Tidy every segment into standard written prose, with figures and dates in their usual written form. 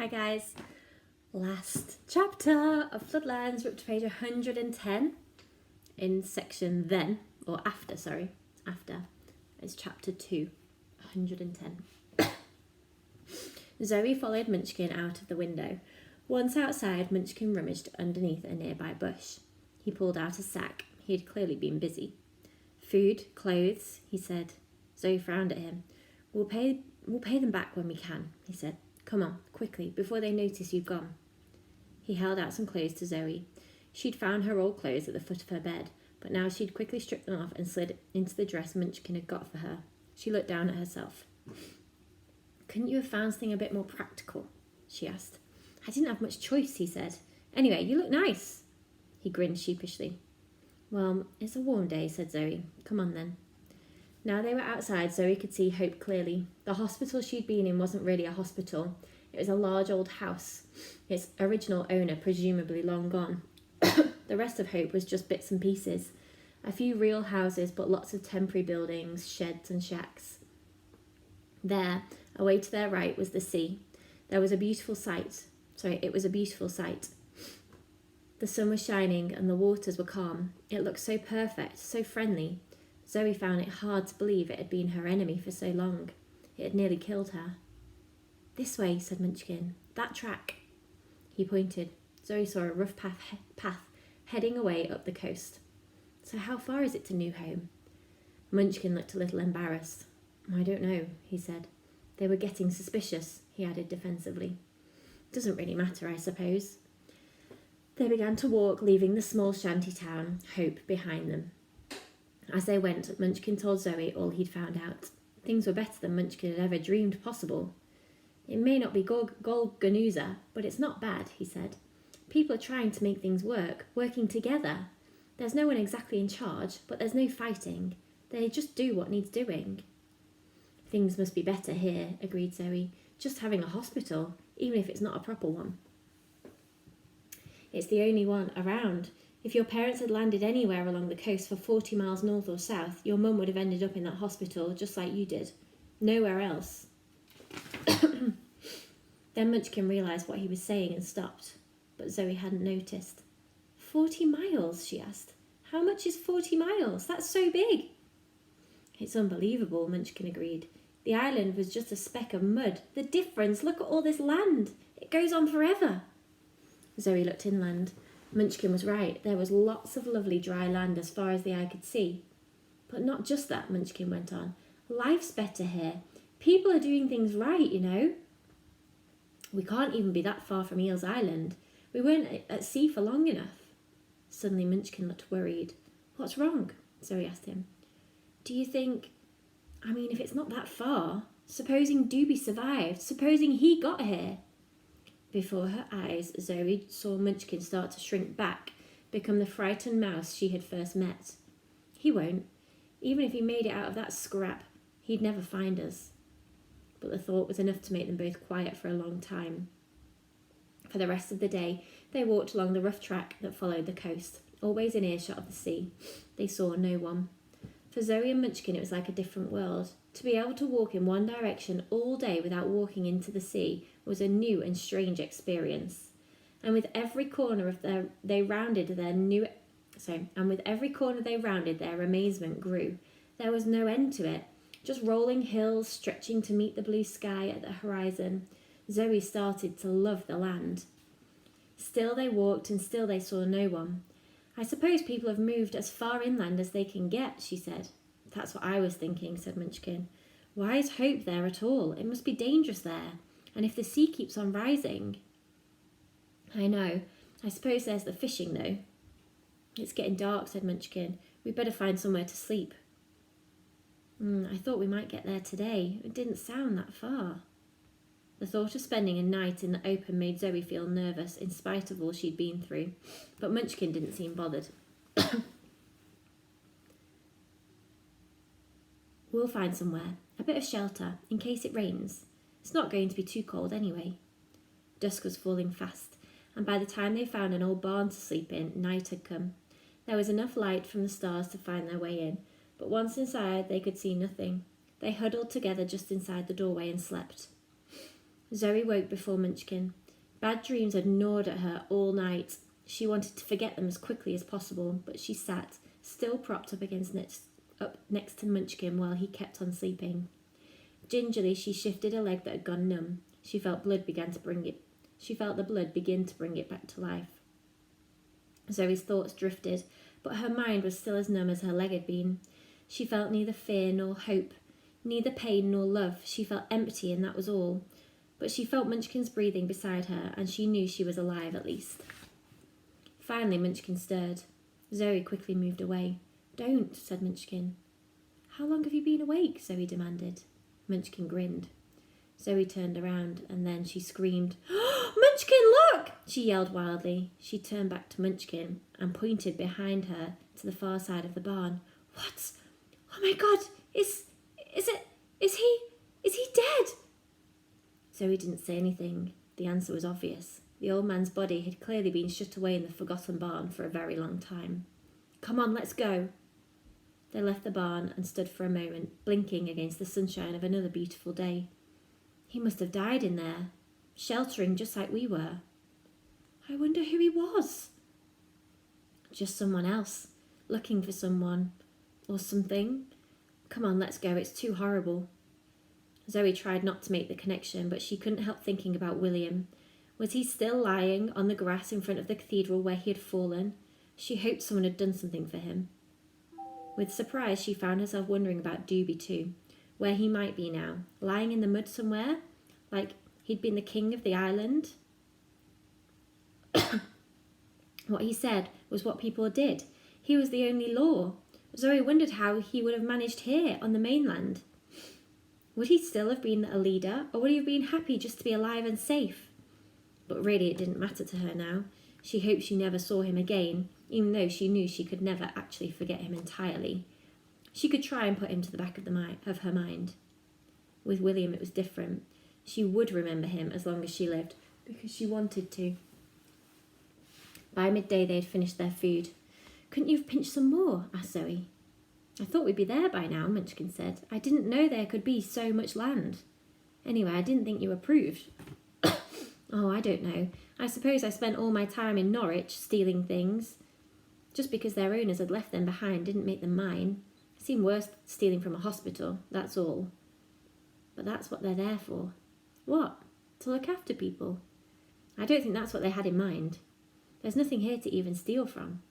Hi guys, last chapter of Floodlands. We're up to page 110 in section then, or after, sorry, after. It's chapter 2, 110. Zoe followed Munchkin out of the window. Once outside, Munchkin rummaged underneath a nearby bush. He pulled out a sack. He had clearly been busy. Food, clothes, he said. Zoe frowned at him. We'll pay them back when we can, he said. Come on, quickly, before they notice you've gone. He held out some clothes to Zoe. She'd found her old clothes at the foot of her bed, but now she'd quickly stripped them off and slid into the dress Munchkin had got for her. She looked down at herself. Couldn't you have found something a bit more practical? She asked. I didn't have much choice, he said. Anyway, you look nice. He grinned sheepishly. Well, it's a warm day, said Zoe. Come on then. Now they were outside, Zoe could see Hope clearly. The hospital she'd been in wasn't really a hospital. It was a large old house, its original owner presumably long gone. The rest of Hope was just bits and pieces. A few real houses, but lots of temporary buildings, sheds and shacks. There, away to their right, was the sea. It was a beautiful sight. The sun was shining and the waters were calm. It looked so perfect, so friendly. Zoe found it hard to believe it had been her enemy for so long. It had nearly killed her. This way, said Munchkin. That track. He pointed. Zoe saw a rough path heading away up the coast. So how far is it to New Home? Munchkin looked a little embarrassed. I don't know, he said. They were getting suspicious, he added defensively. Doesn't really matter, I suppose. They began to walk, leaving the small shanty town, Hope, behind them. As they went, Munchkin told Zoe all he'd found out. Things were better than Munchkin had ever dreamed possible. It may not be Golganuza, but it's not bad, he said. People are trying to make things work, working together. There's no one exactly in charge, but there's no fighting. They just do what needs doing. Things must be better here, agreed Zoe. Just having a hospital, even if it's not a proper one. It's the only one around. If your parents had landed anywhere along the coast for 40 miles north or south, your mum would have ended up in that hospital just like you did. Nowhere else. Then Munchkin realised what he was saying and stopped, but Zoe hadn't noticed. 40 miles, she asked. How much is 40 miles? That's so big. It's unbelievable, Munchkin agreed. The island was just a speck of mud. The difference, look at all this land. It goes on forever. Zoe looked inland. Munchkin was right. There was lots of lovely dry land as far as the eye could see. But not just that, Munchkin went on. Life's better here. People are doing things right, you know. We can't even be that far from Eel's Island. We weren't at sea for long enough. Suddenly Munchkin looked worried. What's wrong? Zoe asked him. Do you think... if it's not that far, supposing Doobie survived, supposing he got here... Before her eyes, Zoe saw Munchkin start to shrink back, become the frightened mouse she had first met. He won't. Even if he made it out of that scrap, he'd never find us. But the thought was enough to make them both quiet for a long time. For the rest of the day, they walked along the rough track that followed the coast, always in earshot of the sea. They saw no one. For Zoe and Munchkin, it was like a different world. To be able to walk in one direction all day without walking into the sea was a new and strange experience. And with every corner they rounded, their amazement grew. There was no end to it. Just rolling hills stretching to meet the blue sky at the horizon. Zoe started to love the land. Still they walked and still they saw no one. I suppose people have moved as far inland as they can get, she said. That's what I was thinking, said Munchkin. Why is Hope there at all? It must be dangerous there. And if the sea keeps on rising... I know. I suppose there's the fishing, though. It's getting dark, said Munchkin. We'd better find somewhere to sleep. I thought we might get there today. It didn't sound that far. The thought of spending a night in the open made Zoe feel nervous, in spite of all she'd been through. But Munchkin didn't seem bothered. We'll find somewhere, a bit of shelter, in case it rains. It's not going to be too cold anyway. Dusk was falling fast, and by the time they found an old barn to sleep in, night had come. There was enough light from the stars to find their way in, but once inside they could see nothing. They huddled together just inside the doorway and slept. Zoe woke before Munchkin. Bad dreams had gnawed at her all night. She wanted to forget them as quickly as possible, but she sat, still propped up next to Munchkin while he kept on sleeping. Gingerly, she shifted a leg that had gone numb. She felt the blood begin to bring it back to life. Zoe's thoughts drifted, but her mind was still as numb as her leg had been. She felt neither fear nor hope, neither pain nor love. She felt empty, and that was all. But she felt Munchkin's breathing beside her, and she knew she was alive at least. Finally, Munchkin stirred. Zoe quickly moved away. "Don't," said Munchkin. "How long have you been awake?" Zoe demanded. Munchkin grinned. Zoe turned around, and then she screamed, "Munchkin, look!" She yelled wildly. She turned back to Munchkin and pointed behind her to the far side of the barn. "What? Oh my God! Is he dead?" Zoe didn't say anything. The answer was obvious. The old man's body had clearly been shut away in the forgotten barn for a very long time. "Come on, let's go." They left the barn and stood for a moment, blinking against the sunshine of another beautiful day. He must have died in there, sheltering just like we were. I wonder who he was. Just someone else, looking for someone or something. Come on, let's go. It's too horrible. Zoe tried not to make the connection, but she couldn't help thinking about William. Was he still lying on the grass in front of the cathedral where he had fallen? She hoped someone had done something for him. With surprise, she found herself wondering about Doobie too, where he might be now, lying in the mud somewhere, like he'd been the king of the island. What he said was what people did. He was the only law. Zoe wondered how he would have managed here on the mainland. Would he still have been a leader, or would he have been happy just to be alive and safe? But really it didn't matter to her now. She hoped she never saw him again, even though she knew she could never actually forget him entirely. She could try and put him to the back of her mind. With William it was different. She would remember him as long as she lived, because she wanted to. By midday they had finished their food. "Couldn't you have pinched some more?" asked Zoe. "I thought we'd be there by now," Munchkin said. "I didn't know there could be so much land. Anyway, I didn't think you approved." "Oh, I don't know. I suppose I spent all my time in Norwich stealing things. Just because their owners had left them behind didn't make them mine. It seemed worse stealing from a hospital, that's all. But that's what they're there for." "What? To look after people?" "I don't think that's what they had in mind. There's nothing here to even steal from."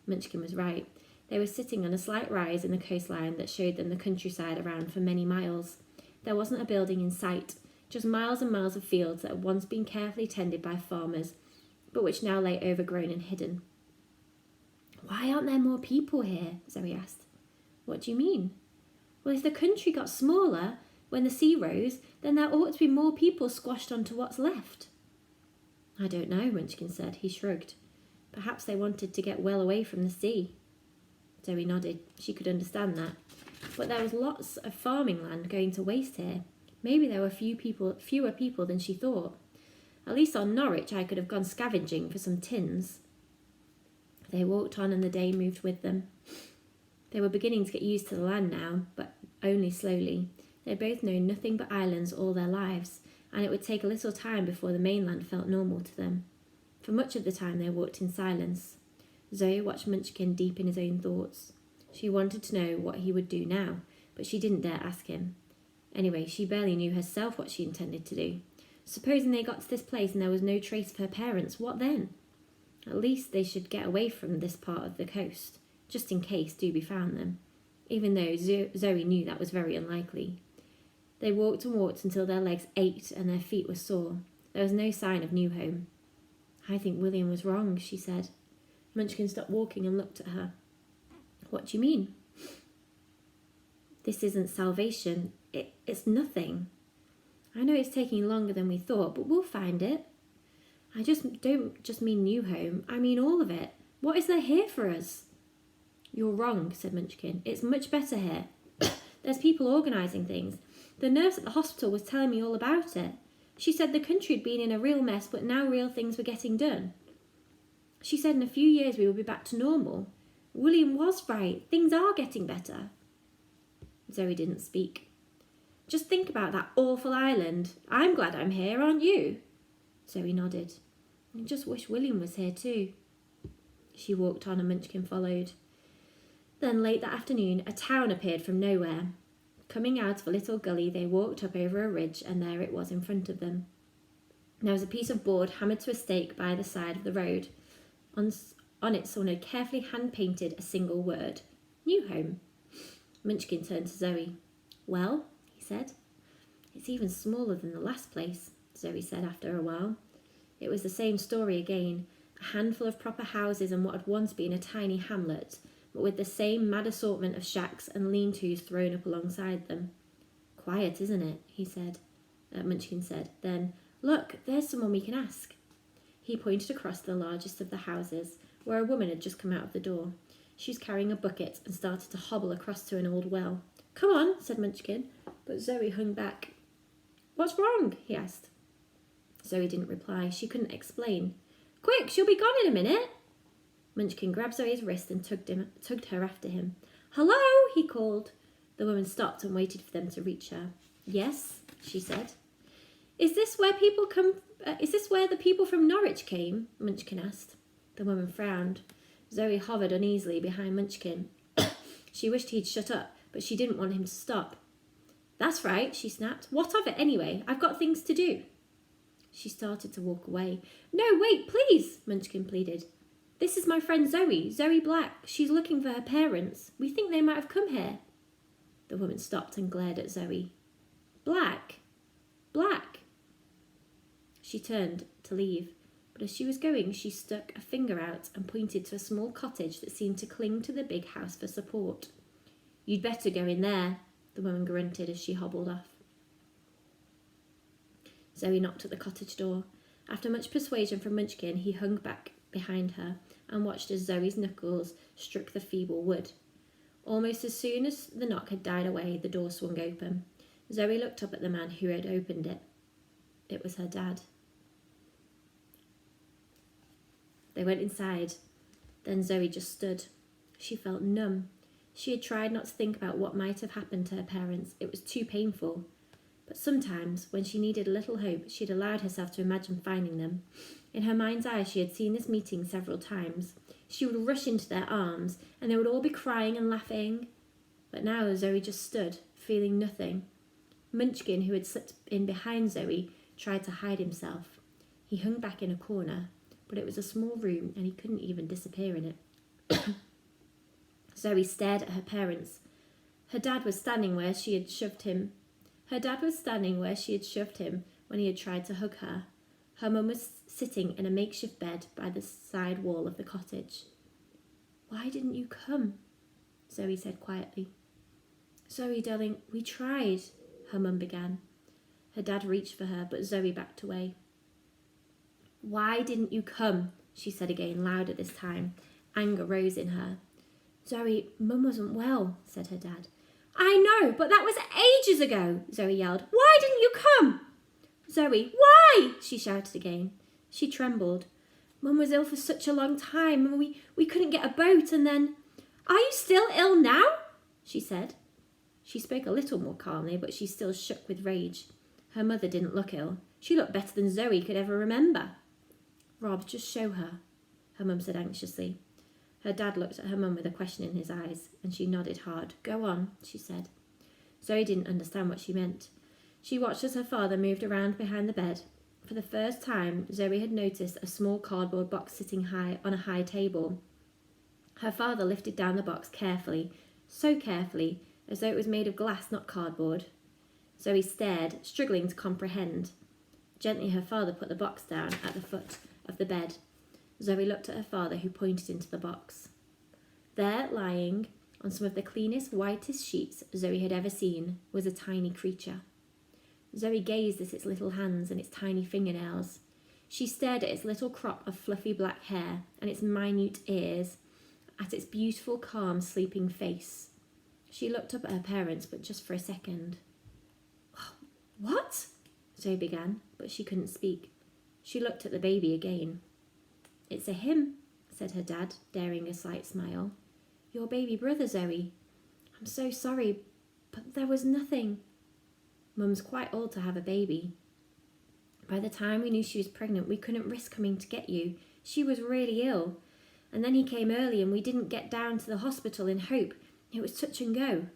Munchkin was right. They were sitting on a slight rise in the coastline that showed them the countryside around for many miles. There wasn't a building in sight, just miles and miles of fields that had once been carefully tended by farmers, but which now lay overgrown and hidden. "Why aren't there more people here?" Zoe asked. "What do you mean?" "Well, if the country got smaller when the sea rose, then there ought to be more people squashed onto what's left." "I don't know," Munchkin said. He shrugged. "Perhaps they wanted to get well away from the sea." Zoe nodded. She could understand that. But there was lots of farming land going to waste here. Maybe there were fewer people than she thought. At least on Norwich I could have gone scavenging for some tins. They walked on and the day moved with them. They were beginning to get used to the land now, but only slowly. They'd both known nothing but islands all their lives, and it would take a little time before the mainland felt normal to them. For much of the time they walked in silence. Zoe watched Munchkin deep in his own thoughts. She wanted to know what he would do now, but she didn't dare ask him. Anyway, she barely knew herself what she intended to do. Supposing they got to this place and there was no trace of her parents, what then? At least they should get away from this part of the coast, just in case Doobie found them, even though Zoe knew that was very unlikely. They walked and walked until their legs ached and their feet were sore. There was no sign of new home. "I think William was wrong," she said. Munchkin stopped walking and looked at her. "What do you mean?" "This isn't salvation. It's nothing. I know it's taking longer than we thought, but we'll find it. I don't just mean new home. I mean all of it. What is there here for us?" "You're wrong," said Munchkin. "It's much better here. There's people organising things. The nurse at the hospital was telling me all about it. She said the country had been in a real mess, but now real things were getting done. She said in a few years we would be back to normal. William was right. Things are getting better." Zoe didn't speak. Just think about that awful island. I'm glad I'm here, aren't you? Zoe nodded. I just wish William was here too. She walked on and Munchkin followed. Then late that afternoon, a town appeared from nowhere. Coming out of a little gully, they walked up over a ridge, and there it was in front of them. There was a piece of board hammered to a stake by the side of the road. On it, someone had carefully hand-painted a single word. New home. Munchkin turned to Zoe. Well, he said. It's even smaller than the last place, Zoe said after a while. It was the same story again. A handful of proper houses and what had once been a tiny hamlet, but with the same mad assortment of shacks and lean-tos thrown up alongside them. Quiet, isn't it? Munchkin said. Then, look, there's someone we can ask. He pointed across the largest of the houses, where a woman had just come out of the door. She was carrying a bucket and started to hobble across to an old well. Come on, said Munchkin, but Zoe hung back. What's wrong? He asked. Zoe didn't reply. She couldn't explain. Quick, she'll be gone in a minute. Munchkin grabbed Zoe's wrist and tugged her after him. Hello, he called. The woman stopped and waited for them to reach her. Yes, she said. Is this where the people from Norwich came? Munchkin asked. The woman frowned. Zoe hovered uneasily behind Munchkin. She wished he'd shut up, but she didn't want him to stop. That's right, she snapped. What of it anyway? I've got things to do. She started to walk away. No, wait, please, Munchkin pleaded. This is my friend Zoe Black. She's looking for her parents. We think they might have come here. The woman stopped and glared at Zoe. Black. She turned to leave, but as she was going, she stuck a finger out and pointed to a small cottage that seemed to cling to the big house for support. You'd better go in there, the woman grunted as she hobbled off. Zoe knocked at the cottage door. After much persuasion from Munchkin, he hung back behind her and watched as Zoe's knuckles struck the feeble wood. Almost as soon as the knock had died away, the door swung open. Zoe looked up at the man who had opened it. It was her dad. They went inside. Then Zoe just stood. She felt numb. She had tried not to think about what might have happened to her parents. It was too painful. But sometimes, when she needed a little hope, she had allowed herself to imagine finding them. In her mind's eye, she had seen this meeting several times. She would rush into their arms, and they would all be crying and laughing. But now Zoe just stood, feeling nothing. Munchkin, who had slipped in behind Zoe, tried to hide himself. He hung back in a corner, but it was a small room, and he couldn't even disappear in it. Zoe stared at her parents. Her dad was standing where she had shoved him when he had tried to hug her. Her mum was sitting in a makeshift bed by the side wall of the cottage. Why didn't you come? Zoe said quietly. Zoe, darling, we tried, her mum began. Her dad reached for her, but Zoe backed away. Why didn't you come? She said again, louder this time. Anger rose in her. Zoe, Mum wasn't well, said her dad. I know, but that was ages ago, Zoe yelled. Why didn't you come? Zoe, why? She shouted again. She trembled. Mum was ill for such a long time, and we couldn't get a boat, and then... Are you still ill now? She said. She spoke a little more calmly, but she still shook with rage. Her mother didn't look ill. She looked better than Zoe could ever remember. Rob, just show her, her mum said anxiously. Her dad looked at her mum with a question in his eyes, and she nodded hard. Go on, she said. Zoe didn't understand what she meant. She watched as her father moved around behind the bed. For the first time, Zoe had noticed a small cardboard box sitting high on a high table. Her father lifted down the box carefully, so carefully, as though it was made of glass, not cardboard. Zoe stared, struggling to comprehend. Gently, her father put the box down at the foot of the bed. Zoe looked at her father, who pointed into the box. There, lying on some of the cleanest, whitest sheets Zoe had ever seen, was a tiny creature. Zoe gazed at its little hands and its tiny fingernails. She stared at its little crop of fluffy black hair and its minute ears, at its beautiful, calm, sleeping face. She looked up at her parents, but just for a second. What? Zoe began, but she couldn't speak. She looked at the baby again. It's a him, said her dad, daring a slight smile. Your baby brother, Zoe. I'm so sorry, but there was nothing. Mum's quite old to have a baby. By the time we knew she was pregnant, we couldn't risk coming to get you. She was really ill. And then he came early and we didn't get down to the hospital in hope. It was touch and go.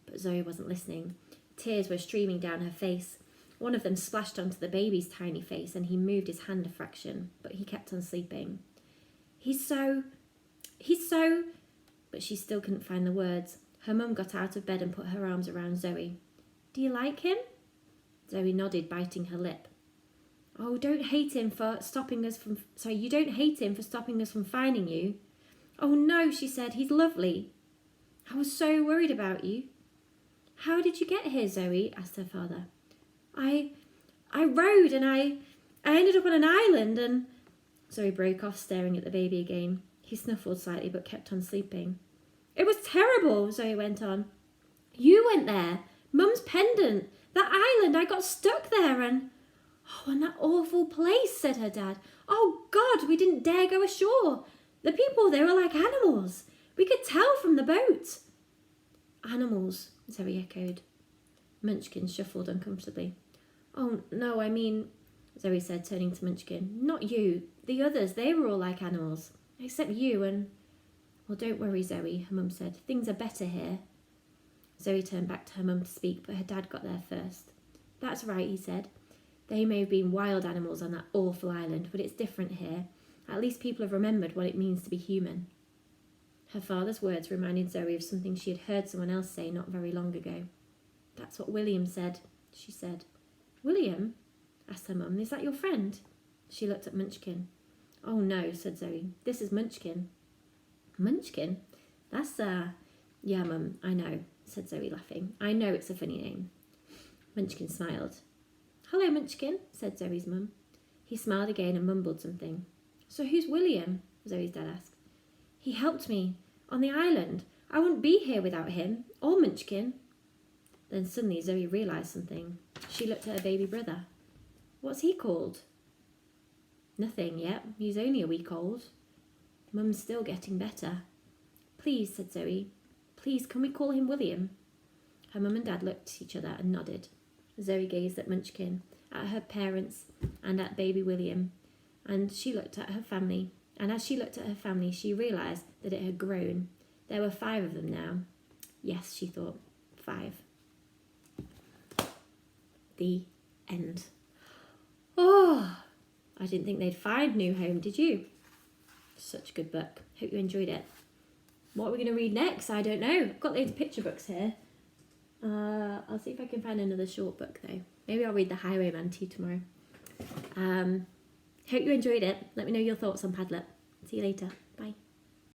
But Zoe wasn't listening. Tears were streaming down her face. One of them splashed onto the baby's tiny face and he moved his hand a fraction, but he kept on sleeping. He's so... But she still couldn't find the words. Her mum got out of bed and put her arms around Zoe. Do you like him? Zoe nodded, biting her lip. Oh, you don't hate him for stopping us from finding you. Oh no, she said, he's lovely. I was so worried about you. How did you get here, Zoe? Asked her father. I rode and I ended up on an island and... Zoe broke off, staring at the baby again. He snuffled slightly but kept on sleeping. It was terrible, Zoe went on. You went there. Mum's pendant. That island, I got stuck there and... Oh, and that awful place, said her dad. Oh, God, we didn't dare go ashore. The people, they were like animals. We could tell from the boat. Animals, Zoe echoed. Munchkin shuffled uncomfortably. Oh, no, I mean, Zoe said, turning to Munchkin. Not you. The others, they were all like animals. Except you and... Well, don't worry, Zoe, her mum said. Things are better here. Zoe turned back to her mum to speak, but her dad got there first. That's right, he said. They may have been wild animals on that awful island, but it's different here. At least people have remembered what it means to be human. Her father's words reminded Zoe of something she had heard someone else say not very long ago. That's what William said, she said. William? Asked her mum. Is that your friend? She looked at Munchkin. Oh no, said Zoe. This is Munchkin. Munchkin? That's, Yeah, mum, I know, said Zoe, laughing. I know it's a funny name. Munchkin smiled. Hello, Munchkin, said Zoe's mum. He smiled again and mumbled something. So who's William? Zoe's dad asked. He helped me on the island. I wouldn't be here without him, or Munchkin. Then suddenly Zoe realised something. She looked at her baby brother. What's he called? Nothing yet. He's only a week old. Mum's still getting better. Please, said Zoe. Please, can we call him William? Her mum and dad looked at each other and nodded. Zoe gazed at Munchkin, at her parents, and at baby William, and she looked at her family. And as she looked at her family, she realised that it had grown. There were 5 of them now. Yes, she thought, 5. The end. Oh, I didn't think they'd find New Home, did you? Such a good book. Hope you enjoyed it. What are we going to read next? I don't know. I've got loads of picture books here. I'll see if I can find another short book though. Maybe I'll read The Highwayman to you tomorrow. Hope you enjoyed it. Let me know your thoughts on Padlet. See you later. Bye.